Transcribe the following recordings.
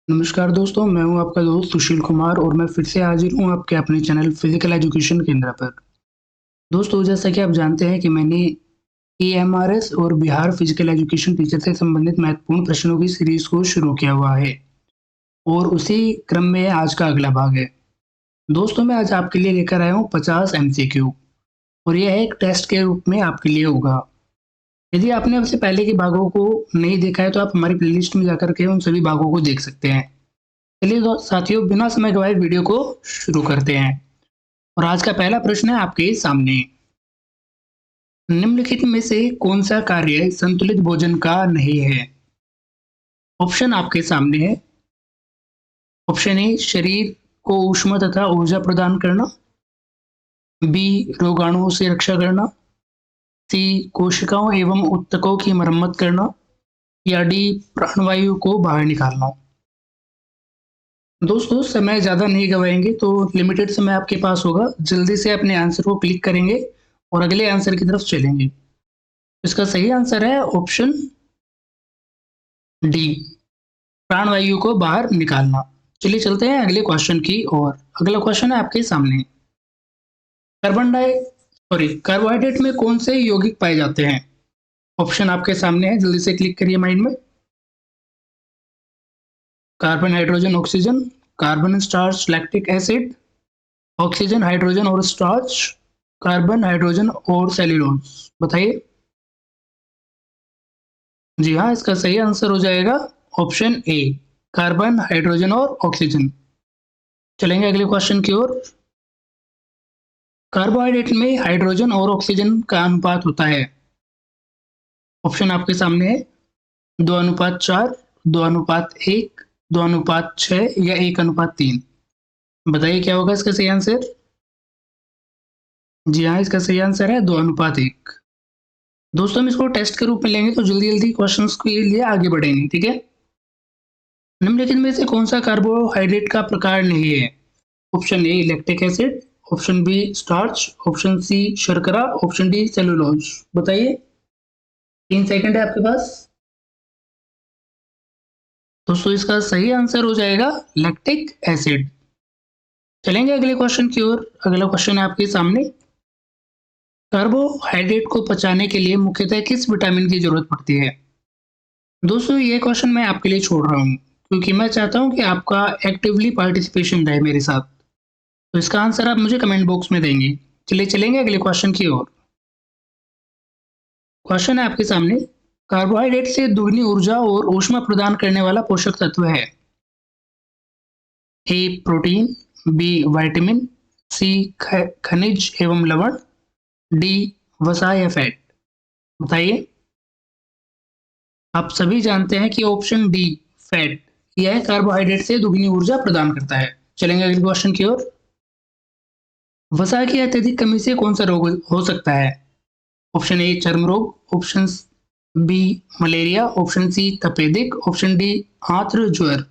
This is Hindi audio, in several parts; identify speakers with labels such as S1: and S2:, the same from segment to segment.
S1: नमस्कार दोस्तों, मैं हूं आपका दोस्त सुशील कुमार और मैं फिर से हाजिर हूं आपके अपने चैनल फिजिकल एजुकेशन केंद्र पर। दोस्तों, जैसा कि आप जानते हैं कि मैंने एएमआरएस और बिहार फिजिकल एजुकेशन टीचर से संबंधित महत्वपूर्ण प्रश्नों की सीरीज को शुरू किया हुआ है और उसी क्रम में आज का अगला भाग है। दोस्तों, मैं आज आपके लिए लेकर आया हूँ 50 एमसीक्यू और यह एक टेस्ट के रूप में आपके लिए होगा। यदि आपने उससे पहले के भागों को नहीं देखा है तो आप हमारी प्लेलिस्ट में जाकर के उन सभी भागों को देख सकते हैं। चलिए तो साथियों, बिना समय गवाए वीडियो को शुरू करते हैं और आज का पहला प्रश्न है आपके सामने। निम्नलिखित में से कौन सा कार्य संतुलित भोजन का नहीं है? ऑप्शन आपके सामने है। ऑप्शन ए, शरीर को ऊष्मा तथा ऊर्जा प्रदान करना। बी, रोगाणुओं से रक्षा करना। सी, कोशिकाओं एवं ऊतकों की मरम्मत करना या डी, प्राणवायु को बाहर निकालना। दोस्तों, समय ज़्यादा नहीं गवाएंगे तो लिमिटेड समय आपके पास होगा। जल्दी से अपने आंसर को क्लिक करेंगे और अगले आंसर की तरफ चलेंगे। इसका सही आंसर है ऑप्शन डी, प्राणवायु को बाहर निकालना। चलिए चलते हैं अगले क्वेश्चन की ओर। अगला क्वेश्चन है आपके सामने। कार्बोहाइड्रेट में कौन से यौगिक पाए जाते हैं? ऑप्शन आपके सामने है, जल्दी से क्लिक करिए माइंड में। Carbon, hydrogen, oxygen, carbon, starch, lactic acid, oxygen, hydrogen और स्टार्च, कार्बन, हाइड्रोजन और सेल्यूलोज। बताइए। जी हाँ, इसका सही आंसर हो जाएगा ऑप्शन ए, कार्बन, हाइड्रोजन और ऑक्सीजन। चलेंगे अगले क्वेश्चन की ओर। कार्बोहाइड्रेट में हाइड्रोजन और ऑक्सीजन का अनुपात होता है। ऑप्शन आपके सामने है, 2:4, 2:1, 2:6 या 1:3। बताइए क्या होगा इसका सही आंसर? जी हाँ, इसका सही आंसर है 2:1। दोस्तों, हम इसको टेस्ट के रूप में लेंगे तो जल्दी जल्दी क्वेश्चंस के लिए आगे बढ़ेंगे, ठीक है। निम्नलिखित में से कौन सा कार्बोहाइड्रेट का प्रकार नहीं है? Option A, lactic acid. Option B, starch. Option C, शर्करा। Option D, cellulose. बताइए। 3 सेकंड है आपके पास। दोस्तों, इसका सही आंसर हो जाएगा लैक्टिक एसिड। चलेंगे अगले क्वेश्चन की ओर। अगला क्वेश्चन है आपके सामने। कार्बोहाइड्रेट को पचाने के लिए मुख्यतः किस विटामिन की जरूरत पड़ती है? दोस्तों, ये क्वेश्चन मैं आपके लिए छोड़ रहा हूँ क्योंकि मैं चाहता हूँ कि आपका एक्टिवली पार्टिसिपेशन रहे मेरे साथ। तो इसका आंसर आप मुझे कमेंट बॉक्स में देंगे। चलिए चलेंगे अगले क्वेश्चन की ओर। क्वेश्चन है आपके सामने। कार्बोहाइड्रेट से दुगनी ऊर्जा और ऊष्मा प्रदान करने वाला पोषक तत्व है। A, protein. B, vitamin. C, खनिज एवं लवण। डी, वसा या फैट। बताइए। आप सभी जानते हैं कि ऑप्शन डी, फैट, यह कार्बोहाइड्रेट से दुगनी ऊर्जा प्रदान करता है। चलेंगे अगले क्वेश्चन की ओर। वसा की अत्यधिक कमी से कौन सा रोग हो सकता है? ऑप्शन ए, चर्म रोग। Option B, malaria. Option C, तपेदिक। ऑप्शन डी, आंत्र ज्वर।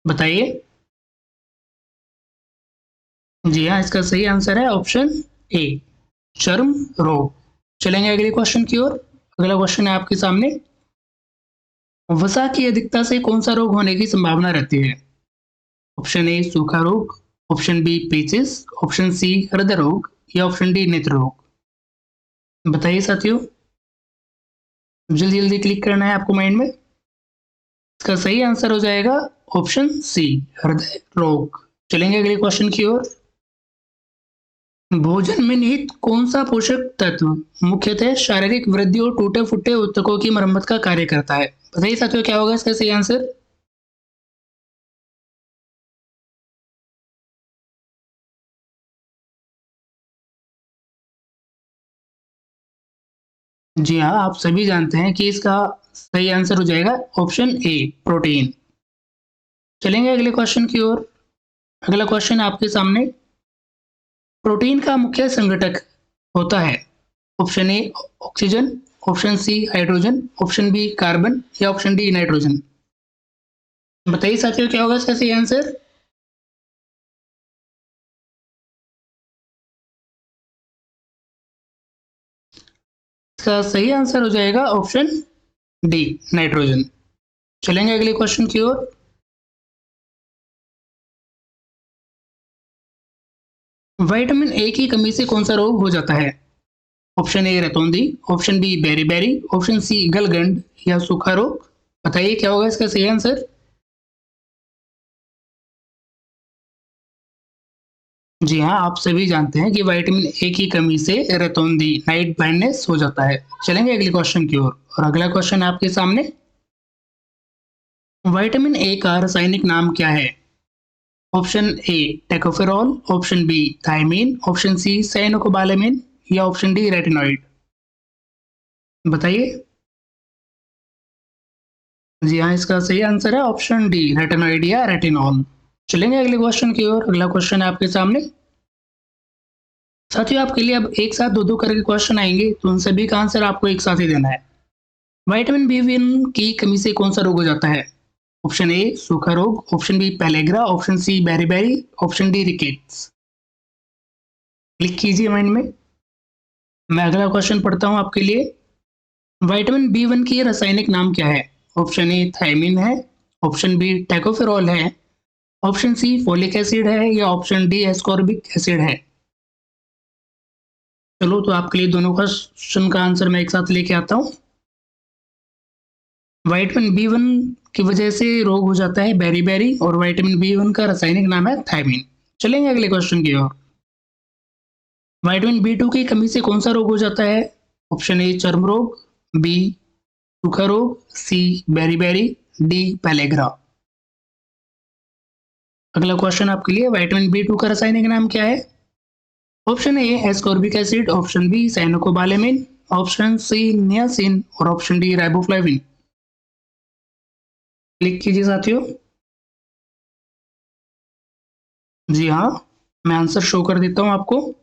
S1: बताइए। जी हाँ, इसका सही आंसर है ऑप्शन ए, चर्म रोग। चलेंगे अगले क्वेश्चन की ओर। अगला क्वेश्चन है आपके सामने। वसा की अधिकता से कौन सा रोग होने की संभावना रहती है? ऑप्शन ए, सूखा रोग। ऑप्शन बी, पेचिस। ऑप्शन सी, हृदय रोग या ऑप्शन डी, नेत्र रोग। बताइए साथियों। जल्दी जल्दी क्लिक करना है आपको माइंड में। इसका सही आंसर हो जाएगा ऑप्शन सी, हृदय रोग। चलेंगे अगले क्वेश्चन की ओर। भोजन में निहित कौन सा पोषक तत्व मुख्यतः शारीरिक वृद्धि और टूटे फूटे ऊतकों की मरम्मत का कार्य करता है? बताइए साथियों, क्या होगा इसका सही आंसर? जी हाँ, आप सभी जानते हैं कि इसका सही आंसर हो जाएगा ऑप्शन ए, प्रोटीन। चलेंगे अगले क्वेश्चन की ओर। अगला क्वेश्चन आपके सामने। प्रोटीन का मुख्य संघटक होता है। Option A, oxygen. Option C, hydrogen. Option B, carbon या ऑप्शन डी, नाइट्रोजन। बताइए साथियों, क्या होगा इसका सही आंसर? इसका सही आंसर हो जाएगा ऑप्शन डी, नाइट्रोजन। चलेंगे अगले क्वेश्चन की ओर। विटामिन ए की कमी से कौन सा रोग हो जाता है? ऑप्शन ए रतौंधी, option B beriberi, option C गलगंड या सूखा रोग। बताइए क्या होगा इसका सही आंसर? जी हाँ, आप सभी जानते हैं कि विटामिन ए की कमी से रतौंधी नाइट ब्लाइंडनेस हो जाता है। चलेंगे अगले क्वेश्चन की ओर और अगला क्वेश्चन है आपके सामने। विटामिन ए का रासायनिक नाम क्या है? Option A tocopherol, option B thiamine, option C cyanocobalamin या ऑप्शन डी रेटिनॉइड। बताइए। जी हाँ, इसका सही आंसर है ऑप्शन डी रेटिनॉइड या रेटिनॉल। चलेंगे अगले क्वेश्चन की ओर। अगला क्वेश्चन है आपके सामने। साथियों, आपके लिए अब एक साथ दो दो करके क्वेश्चन आएंगे, तो उन सभी का आंसर आपको एक साथ ही देना है। विटामिन बी1 की कमी से कौन सा रोग हो जाता है? ऑप्शन ए सूखा रोग, option B pellagra, option C beriberi, option D rickets. Click कीजिए माइंड में। मैं अगला क्वेश्चन पढ़ता हूँ आपके लिए। विटामिन बी1 की रासायनिक नाम क्या है? ऑप्शन ए थायमीन है, ऑप्शन बी टेकोफेरॉल है, ऑप्शन सी फोलिक एसिड है या ऑप्शन डी एस्कॉर्बिक एसिड है। चलो तो आपके लिए दोनों क्वेश्चन का आंसर मैं एक साथ लेके आता हूँ। विटामिन बी1 की वजह से रोग हो जाता है बेरी-बेरी और विटामिन बी1 का रासायनिक नाम है थायमीन। चलेंगे अगले क्वेश्चन की ओर। विटामिन बी2 की कमी से कौन सा रोग हो जाता है? ऑप्शन ए चर्म रोग, बी सूखा रोग, सी बेरी-बेरी, डी पेलेग्रा। अगला क्वेश्चन आपके लिए। विटामिन बी2 का रासायनिक नाम क्या है? Option A ascorbic acid, option B cyanocobalamin, option C niacin और ऑप्शन डी राइबोफ्लाविन। क्लिक कीजिए साथियों। जी हाँ, मैं आंसर शो कर देता हूँ आपको।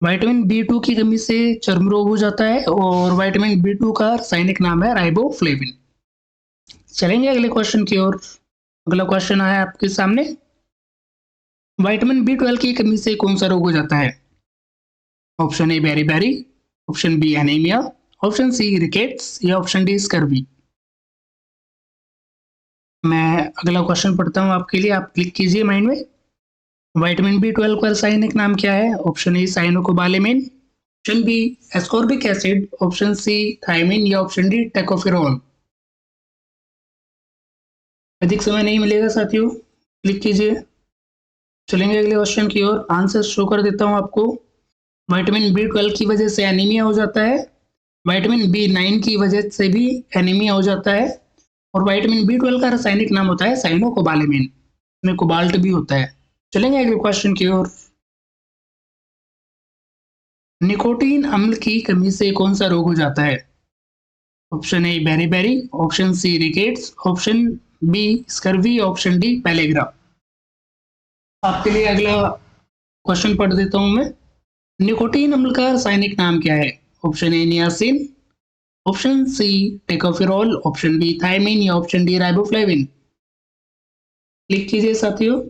S1: विटामिन बी2 की कमी से चर्म रोग हो जाता है और विटामिन बी2 का रासायनिक नाम है राइबोफ्लेविन। चलेंगे अगले क्वेश्चन की ओर। अगला क्वेश्चन आया आपके सामने। विटामिन बी12 की कमी से कौन सा रोग हो जाता है? Option A beriberi, option B anaemia, option C rickets या ऑप्शन डी स्कर्वी। मैं अगला क्वेश्चन पढ़ता हूँ आपके लिए, आप क्लिक कीजिए माइंड में। विटामिन बी12 का रासायनिक नाम क्या है? Option A cyanocobalamin, option B ascorbic acid, option C thiamine या ऑप्शन डी टेकोफेरॉल। अधिक समय नहीं मिलेगा साथियों, क्लिक कीजिए। चलेंगे अगले क्वेश्चन की ओर। आंसर शो कर देता हूँ आपको। विटामिन बी12 की वजह से एनीमिया हो जाता है, विटामिन बी9 की वजह से भी एनीमिया हो जाता है और विटामिन बी12 का रासायनिक नाम होता है साइनोकोबालामिन। इसमें कोबाल्ट भी होता है। चलेंगे अगले क्वेश्चन की ओर। निकोटीन अम्ल की कमी से कौन सा रोग हो जाता है? Option A beriberi, option C rickets, option B scurvy, option D pellagra. आपके लिए अगला क्वेश्चन पढ़ देता हूं मैं। निकोटीन अम्ल का रासायनिक नाम क्या है? Option A niacin, option C tocopherol, option B thiamine या ऑप्शन डी राइबोफ्लेविन। क्लिक कीजिए साथियों।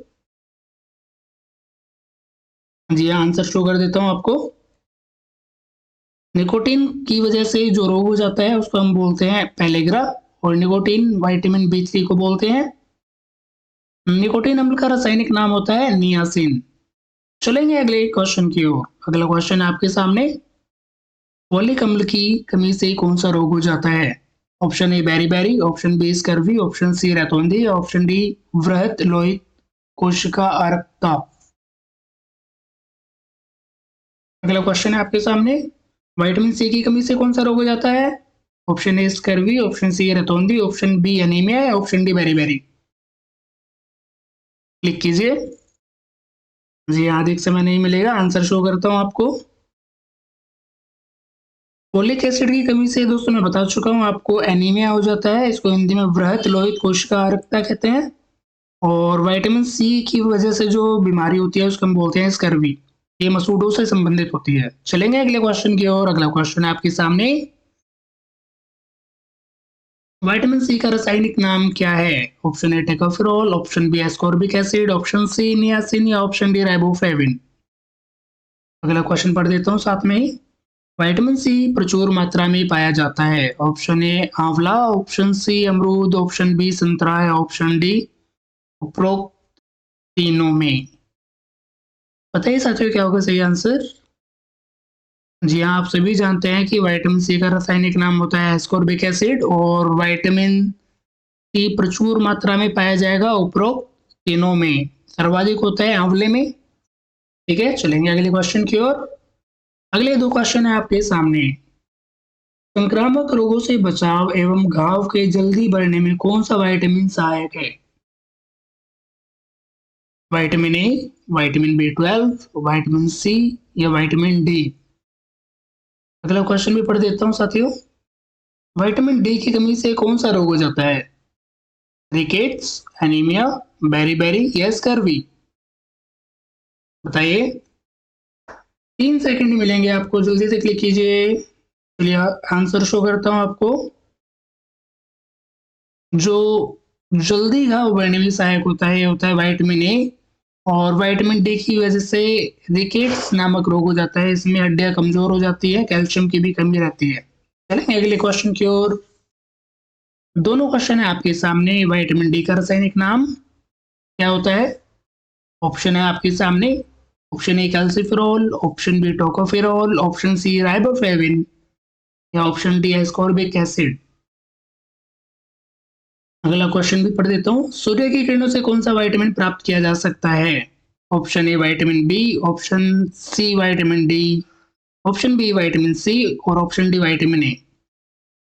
S1: जी हाँ, आंसर शो कर देता हूँ आपको। निकोटीन की वजह से जो रोग हो जाता है उसको हम बोलते हैं पेलेग्रा और निकोटीन विटामिन बी3 को बोलते हैं। निकोटीन अम्ल का रासायनिक नाम होता है नियासिन। चलेंगे अगले क्वेश्चन की ओर। अगला क्वेश्चन है आपके सामने। फोलिक अम्ल की कमी से कौन सा रोग हो जाता है? Option A beriberi, option B scurvy, option C रतौंधी, ऑप्शन डी वृहत लोहित कोशिका आरक्ता। अगला क्वेश्चन है आपके सामने। विटामिन सी की कमी से कौन सा रोग हो जाता है? Option A scurvy, option C रतौंधी, ऑप्शन बी एनीमिया या ऑप्शन डी बेरी-बेरी। क्लिक कीजिए। जी हाँ, अधिक समय नहीं मिलेगा, आंसर शो करता हूँ आपको। फोलिक एसिड की कमी से दोस्तों मैं बता चुका हूँ आपको, एनीमिया हो जाता है। इसको हिंदी में वृहत लोहित कोशिका आरक्ता कहते हैं। और विटामिन सी की वजह से जो बीमारी होती है उसको हम बोलते हैं स्कर्वी। ये मसूड़ों से संबंधित होती है। चलेंगे अगले क्वेश्चन की ओर। अगला क्वेश्चन है आपके सामने। विटामिन सी का रासायनिक नाम क्या है? Option A tocopherol, option B ascorbic acid, option C niacin या ऑप्शन डी राइबोफ्लेविन। अगला क्वेश्चन पढ़ देता हूँ साथ में ही। विटामिन सी प्रचुर मात्रा में पाया जाता है। ऑप्शन ए आंवला, ऑप्शन सी अमरूद, ऑप्शन बी संतरा या ऑप्शन डी उपरोक्त तीनों में। बताइए साथियों क्या होगा सही आंसर। जी हाँ, आप सभी जानते हैं कि विटामिन सी का रासायनिक नाम होता है एस्कॉर्बिक एसिड और विटामिन सी प्रचुर मात्रा में पाया जाएगा उपरोक्त तीनों में, सर्वाधिक होता है आंवले में। ठीक है, चलेंगे अगले क्वेश्चन की ओर। अगले दो क्वेश्चन है आपके सामने। संक्रामक रोगों से बचाव एवं घाव के जल्दी बढ़ने में कौन सा विटामिन सहायक है? Vitamin A, vitamin B12, vitamin C या विटामिन डी। अगला क्वेश्चन भी पढ़ देता हूँ साथियों। विटामिन डी की कमी से कौन सा रोग हो जाता है? रिकेट्स, एनीमिया, बेरी या स्कर्वी। बताइए, 3 सेकंड मिलेंगे आपको, जल्दी से क्लिक कीजिए। चलिए आंसर शो करता हूँ आपको। जो जल्दी घाव बढ़ने में सहायक होता है, ये होता है विटामिन ए। और विटामिन डी की वजह से रिकेट्स नामक रोग हो जाता है, इसमें हड्डियां कमजोर हो जाती है, कैल्शियम की भी कमी रहती है। चलेंगे अगले क्वेश्चन की ओर। दोनों क्वेश्चन है आपके सामने। विटामिन डी का रासायनिक नाम क्या होता है? ऑप्शन है आपके सामने। Option A calciferol, option B tocopherol, option C riboflavin या ऑप्शन डी एस्कॉर्बिक एसिड। अगला क्वेश्चन भी पढ़ देता हूँ। सूर्य की किरणों से कौन सा विटामिन प्राप्त किया जा सकता है? Option A vitamin B, option C vitamin D, option B vitamin C और ऑप्शन डी विटामिन ए।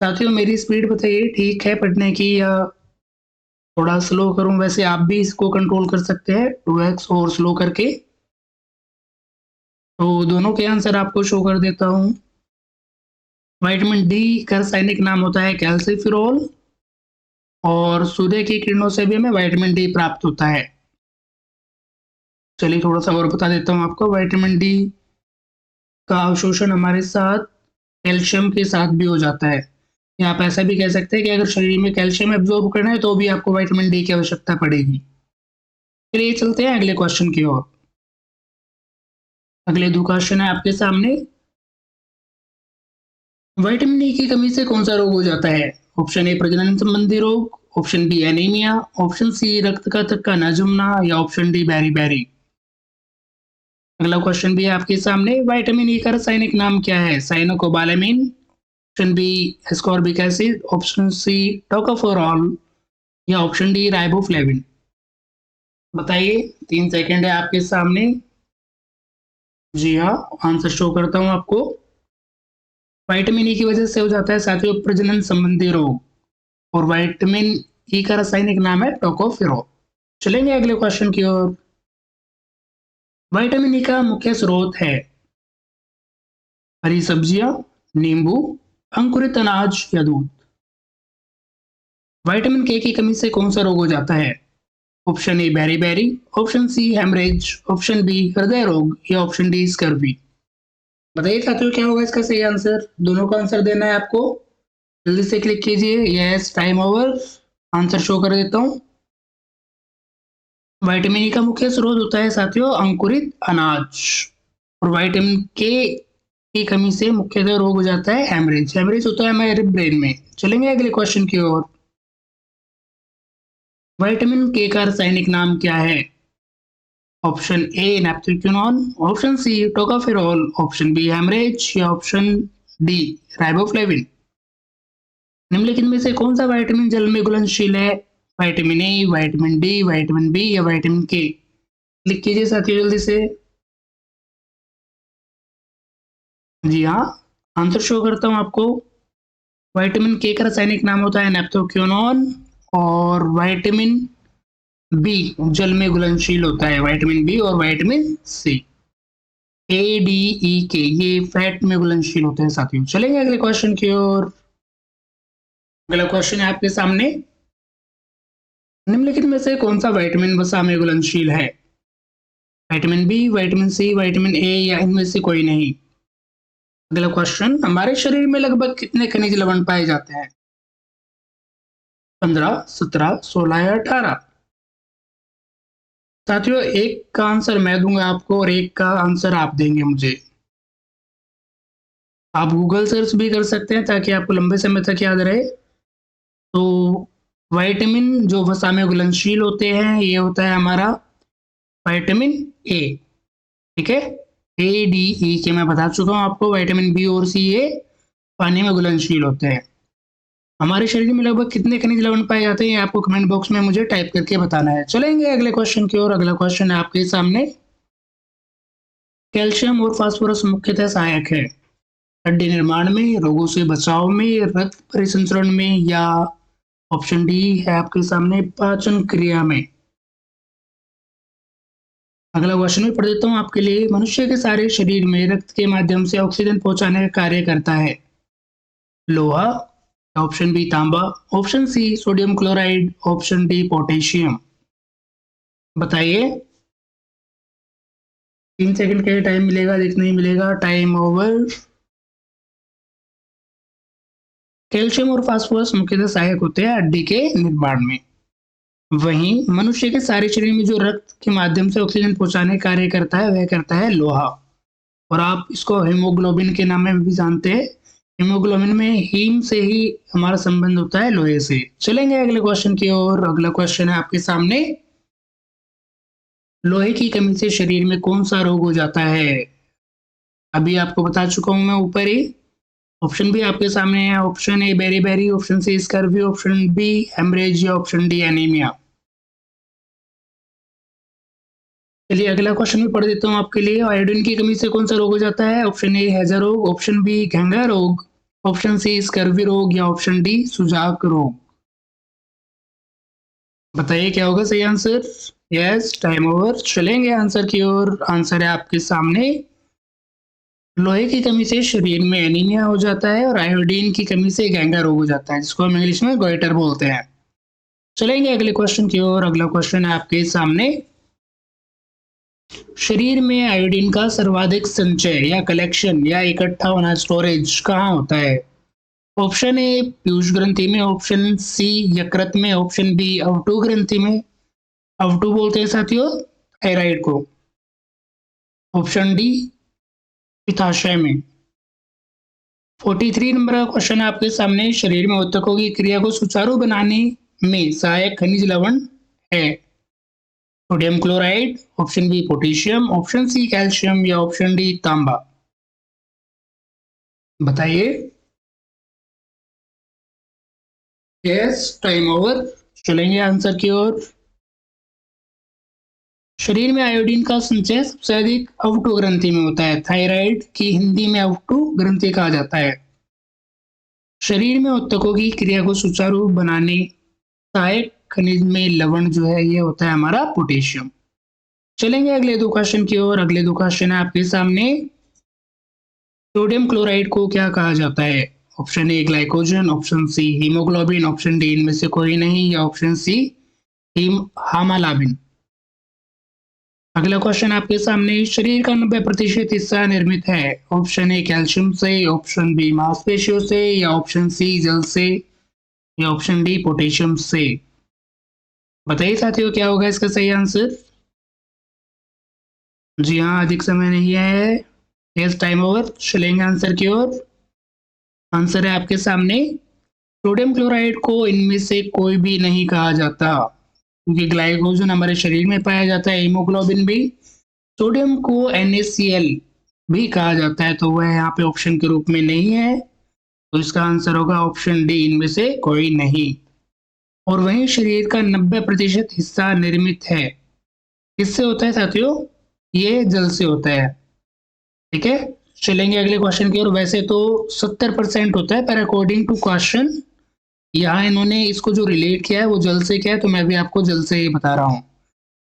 S1: साथियों मेरी स्पीड बताइए ठीक है पढ़ने की या थोड़ा स्लो करूं? वैसे आप भी इसको कंट्रोल कर सकते हैं 2x और स्लो करके। तो दोनों के आंसर आपको शो कर देता हूं। विटामिन डी का रासायनिक नाम होता है कैल्सिफेरॉल और सूर्य की किरणों से भी हमें विटामिन डी प्राप्त होता है। चलिए थोड़ा सा और बता देता हूँ आपको। विटामिन डी का अवशोषण हमारे साथ कैल्शियम के साथ भी हो जाता है। या आप ऐसा भी कह सकते हैं कि अगर शरीर में कैल्शियम एब्जॉर्ब करना है तो भी आपको विटामिन डी की आवश्यकता पड़ेगी। चलिए चलते हैं अगले क्वेश्चन की ओर। अगले दो क्वेश्चन है आपके सामने। विटामिन डी की कमी से कौन सा रोग हो जाता है? ऑप्शन ए प्रजनन संबंधी रोग, option B anaemia, option C रक्त का थक्का न जमना या ऑप्शन डी बेरी। अगला क्वेश्चन भी है आपके सामने। विटामिन ई का रासायनिक नाम क्या है? Cyanocobalamin, option B ascorbic acid, option C tocopherol या ऑप्शन डी राइबोफ्लेविन। बताइए, 3 सेकंड है आपके सामने। जी हाँ, आंसर शो करता हूँ आपको। विटामिन ई की वजह से हो जाता है साथियों प्रजनन संबंधी रोग और विटामिन ई का रासायनिक नाम है टोकोफेरॉल। चलेंगे अगले क्वेश्चन की ओर। विटामिन ई का मुख्य स्रोत है हरी सब्जियां, नींबू, अंकुरित अनाज या दूध। विटामिन के की कमी से कौन सा रोग हो जाता है? Option A berry, option C haemorrhage, option B हृदय रोग या ऑप्शन डी स्कर्वी। बताइए साथियों क्या होगा इसका सही आंसर। दोनों का आंसर देना है आपको, जल्दी से क्लिक कीजिए। Yes, time over. Answer show कर देता हूँ। विटामिन ई का मुख्य स्रोत होता है साथियों अंकुरित अनाज और विटामिन के की कमी से मुख्यतः रोग हो जाता है हेमरेज। हेमरेज होता है हमारे ब्रेन में। चलेंगे अगले क्वेश्चन की ओर। विटामिन के का रासायनिक नाम क्या है? Option A naphthoquinone, option C tocopherol, option B haemorrhage या ऑप्शन डी राइबोफ्लेविन। निम्नलिखित में से कौन सा विटामिन जल में घुलनशील है? Vitamin A, vitamin D, vitamin B या विटामिन के। क्लिक कीजिए साथियों जल्दी से। जी हाँ, आंसर शो करता हूँ आपको। विटामिन के का रासायनिक नाम होता है नेप्थ्यूक्विनोन और विटामिन बी जल में घुलनशील होता है, विटामिन बी और vitamin C. A D E K ये फैट में घुलनशील होते हैं साथियों। चलेंगे अगले क्वेश्चन की ओर। अगला क्वेश्चन है आपके सामने। निम्नलिखित में से कौन सा विटामिन वसा में घुलनशील है? Vitamin B, vitamin C, vitamin A या इनमें से कोई नहीं। अगला क्वेश्चन, हमारे शरीर में लगभग कितने खनिज लवण पाए जाते हैं? 15, 17, 16 या 18। साथियों एक का आंसर मैं दूंगा आपको और एक का आंसर आप देंगे मुझे। आप गूगल सर्च भी कर सकते हैं ताकि आपको लंबे समय तक याद रहे। तो विटामिन जो वसा में घुलनशील होते हैं ये होता है हमारा विटामिन ए। ठीक है। ए डी ई के मैं बता चुका हूँ आपको, विटामिन बी और सी ये पानी में घुलनशील होते हैं। हमारे शरीर में लगभग कितने खनिज लवण पाए जाते हैं, ये आपको कमेंट बॉक्स में मुझे टाइप करके बताना है। चलेंगे अगले क्वेश्चन की ओर। अगला क्वेश्चन है आपके सामने, कैल्शियम और फास्फोरस मुख्यतः सहायक है हड्डी निर्माण में, रोगों से बचाव में, रक्त परिसंचरण में, या ऑप्शन डी है आपके सामने पाचन क्रिया में। अगला क्वेश्चन भी पढ़ देता हूँ आपके लिए। मनुष्य के सारे शरीर में रक्त के माध्यम से ऑक्सीजन पहुंचाने का कार्य करता है लोहा, ऑप्शन बी तांबा, option C sodium chloride, option D potassium. बताइए, 3 सेकंड का टाइम मिलेगा, देखने ही मिलेगा। Time over. कैल्शियम और फास्फोरस मुख्यतः सहायक होते हैं हड्डी के निर्माण में। वहीं मनुष्य के सारे शरीर में जो रक्त के माध्यम से ऑक्सीजन पहुंचाने का कार्य करता है वह करता है लोहा, और आप इसको हीमोग्लोबिन के नाम में भी जानते हैं। हीमोग्लोबिन में हीम से ही हमारा संबंध होता है लोहे से। चलेंगे अगले क्वेश्चन की ओर। अगला क्वेश्चन है आपके सामने, लोहे की कमी से शरीर में कौन सा रोग हो जाता है। अभी आपको बता चुका हूं मैं ऊपर ही। ऑप्शन भी आपके सामने है, option A berry, option C scurvy, option B haemorrhage, या ऑप्शन डी एनीमिया। चलिए अगला क्वेश्चन भी पढ़ देता हूँ आपके लिए। आयोडीन की कमी से कौन सा रोग हो जाता है। ऑप्शन ए हैजा रोग, ऑप्शन बी घेंगा रोग, ऑप्शन सी स्कर्वी रोग, या ऑप्शन डी सुजाक रोग। बताइए क्या होगा सही आंसर। Yes, time over. चलेंगे आंसर की ओर। आंसर है आपके सामने, लोहे की कमी से शरीर में एनीमिया हो जाता है और आयोडीन की कमी से घेंगा रोग हो जाता है, जिसको हम इंग्लिश में गोइटर बोलते हैं। चलेंगे अगले क्वेश्चन की ओर। अगला क्वेश्चन है आपके सामने, शरीर में आयोडीन का सर्वाधिक संचय या कलेक्शन या इकट्ठा होना, स्टोरेज कहाँ होता है। ऑप्शन ए पीयूष ग्रंथि में, ऑप्शन सी यकृत में, ऑप्शन बी अवटु ग्रंथि में, अवटु बोलते हैं साथियों थायराइड को, ऑप्शन डी पित्ताशय में। 43 नंबर का क्वेश्चन है आपके सामने, शरीर में ऊतकों की क्रिया को सुचारू बनाने में सहायक खनिज लवण है sodium chloride, option B potassium, option C calcium, या ऑप्शन डी तांबा। बताइए। Yes, time over. चलेंगे आंसर की ओर। शरीर में आयोडीन का संचय सबसे अधिक अवटु ग्रंथि में होता है। थायराइड की हिंदी में अवटु ग्रंथि कहा जाता है। शरीर में ऊतकों की क्रिया को सुचारू बनाने सहायक खनिज में लवण जो है ये होता है हमारा पोटेशियम। चलेंगे अगले दो क्वेश्चन की ओर। अगले दो क्वेश्चन है आपके सामने, सोडियम क्लोराइड को क्या कहा जाता है। Option A glycogen, option C haemoglobin, option D इनमें से कोई नहीं, या ऑप्शन सी हीम हामालाबिन। अगला क्वेश्चन आपके सामने, शरीर का 90% हिस्सा निर्मित है। ऑप्शन ए कैल्शियम से, ऑप्शन बी मांसपेशियों से, या ऑप्शन सी जल से, या ऑप्शन डी पोटेशियम से। बताइए साथियों क्या होगा इसका सही आंसर। जी हाँ, अधिक समय नहीं है। Yes, time over. चलेंगे आंसर की ओर। आंसर है आपके सामने, सोडियम क्लोराइड को इनमें से कोई भी नहीं कहा जाता, क्योंकि ग्लाइकोजन हमारे शरीर में पाया जाता है, हीमोग्लोबिन भी। सोडियम को NaCl भी कहा जाता है, तो वह यहाँ पे ऑप्शन के रूप में नहीं है, तो इसका आंसर होगा ऑप्शन डी इनमें से कोई नहीं। और वहीं शरीर का 90% हिस्सा निर्मित है, किससे होता है साथियों, ये जल से होता है। ठीक है, चलेंगे अगले क्वेश्चन की ओर। वैसे तो 70% होता है, पर अकॉर्डिंग टू क्वेश्चन यहाँ इन्होंने इसको जो रिलेट किया है वो जल से किया है, तो मैं भी आपको जल से ही बता रहा हूँ।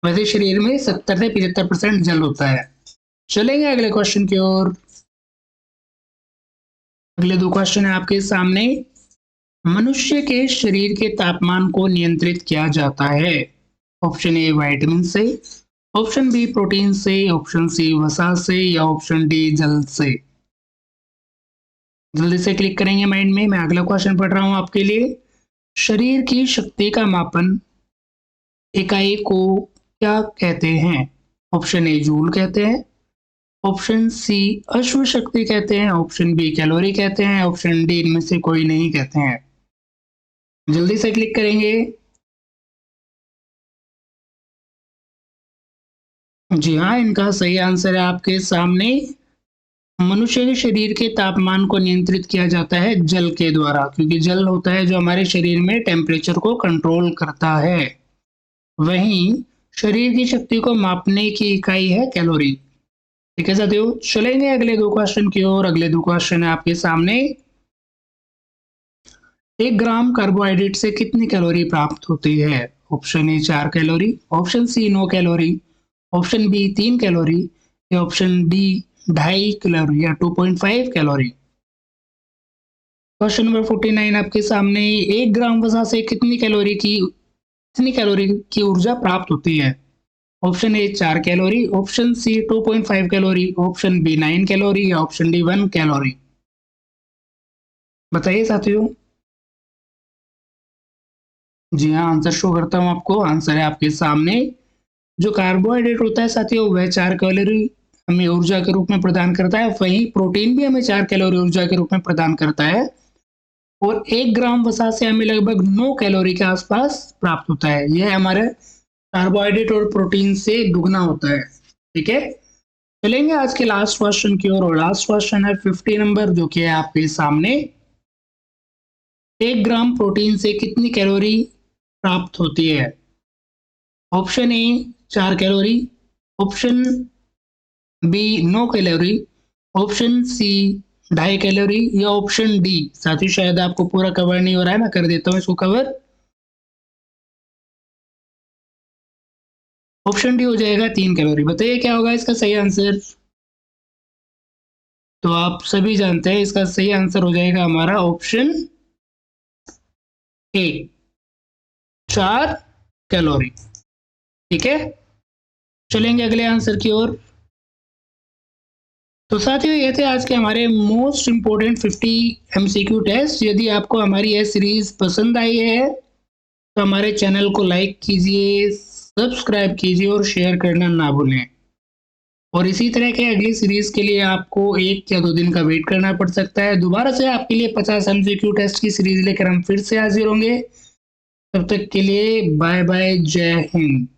S1: वैसे शरीर में 70 से 75% जल होता है। चलेंगे अगले क्वेश्चन की ओर। अगले दो क्वेश्चन है आपके सामने, मनुष्य के शरीर के तापमान को नियंत्रित किया जाता है। ऑप्शन ए विटामिन से, ऑप्शन बी प्रोटीन से, ऑप्शन सी वसा से, या ऑप्शन डी जल से। जल्दी से क्लिक करेंगे माइंड में। मैं अगला क्वेश्चन पढ़ रहा हूं आपके लिए। शरीर की शक्ति का मापन इकाई को क्या कहते हैं। ऑप्शन ए जूल कहते हैं, ऑप्शन सी अश्व शक्ति कहते हैं, ऑप्शन बी कैलोरी कहते हैं, ऑप्शन डी इनमें से कोई नहीं कहते हैं। जल्दी से क्लिक करेंगे। जी हाँ, इनका सही आंसर है आपके सामने। मनुष्य के शरीर के तापमान को नियंत्रित किया जाता है जल के द्वारा, क्योंकि जल होता है जो हमारे शरीर में टेम्परेचर को कंट्रोल करता है। वहीं शरीर की शक्ति को मापने की इकाई है कैलोरी। ठीक है साथियों, चलेंगे अगले दो क्वेश्चन की ओर। अगले दो क्वेश्चन है आपके सामने। 1 ग्राम कार्बोहाइड्रेट से कितनी कैलोरी प्राप्त होती है? Option A 4 calorie, option C 9 calorie, option B 3 calorie, या ऑप्शन डी 2.5 कैलोरी या 2.5 कैलोरी। क्वेश्चन नंबर 49 आपके सामने। 1 ग्राम वसा से कितनी कैलोरी की ऊर्जा प्राप्त होती है? Option A 4 calorie, option C 2.5 calorie, option B 9 calorie, या ऑप्शन डी 1 कैलोरी। बताइए साथियों। जी हाँ, आंसर शो करता हूँ आपको। आंसर है आपके सामने। जो कार्बोहाइड्रेट होता है साथियों, वह 4 कैलोरी हमें ऊर्जा के रूप में प्रदान करता है। वहीं प्रोटीन भी हमें 4 कैलोरी ऊर्जा के रूप में प्रदान करता है। और 1 ग्राम वसा से हमें लगभग 9 कैलोरी के आसपास प्राप्त होता है। यह हमारे कार्बोहाइड्रेट और प्रोटीन से दुगना होता है। ठीक है, चलेंगे आज के लास्ट क्वेश्चन की ओर। और लास्ट क्वेश्चन है 50 नंबर, जो कि है आपके सामने। 1 ग्राम प्रोटीन से कितनी कैलोरी प्राप्त होती है? Option A 4 calorie, option B 9 calorie, option C 2.5 calorie, या ऑप्शन डी। साथ ही शायद आपको पूरा कवर नहीं हो रहा है, मैं कर देता हूँ इसको कवर। ऑप्शन डी हो जाएगा 3 कैलोरी। बताइए क्या होगा इसका सही आंसर। तो आप सभी जानते हैं इसका सही आंसर हो जाएगा हमारा ऑप्शन ए 4 कैलोरी। ठीक है, चलेंगे अगले आंसर की ओर। तो साथियों, ये थे आज के हमारे मोस्ट इंपोर्टेंट 50 एमसीक्यू टेस्ट। यदि आपको हमारी यह सीरीज पसंद आई है तो हमारे चैनल को लाइक कीजिए, सब्सक्राइब कीजिए और शेयर करना ना भूलें। और इसी तरह के अगली सीरीज के लिए आपको 1 या 2 दिन का वेट करना पड़ सकता है। दोबारा से आपके लिए 50 एमसीक्यू टेस्ट की सीरीज लेकर हम फिर से हाजिर होंगे। तब तक के लिए बाय बाय, जय हिंद।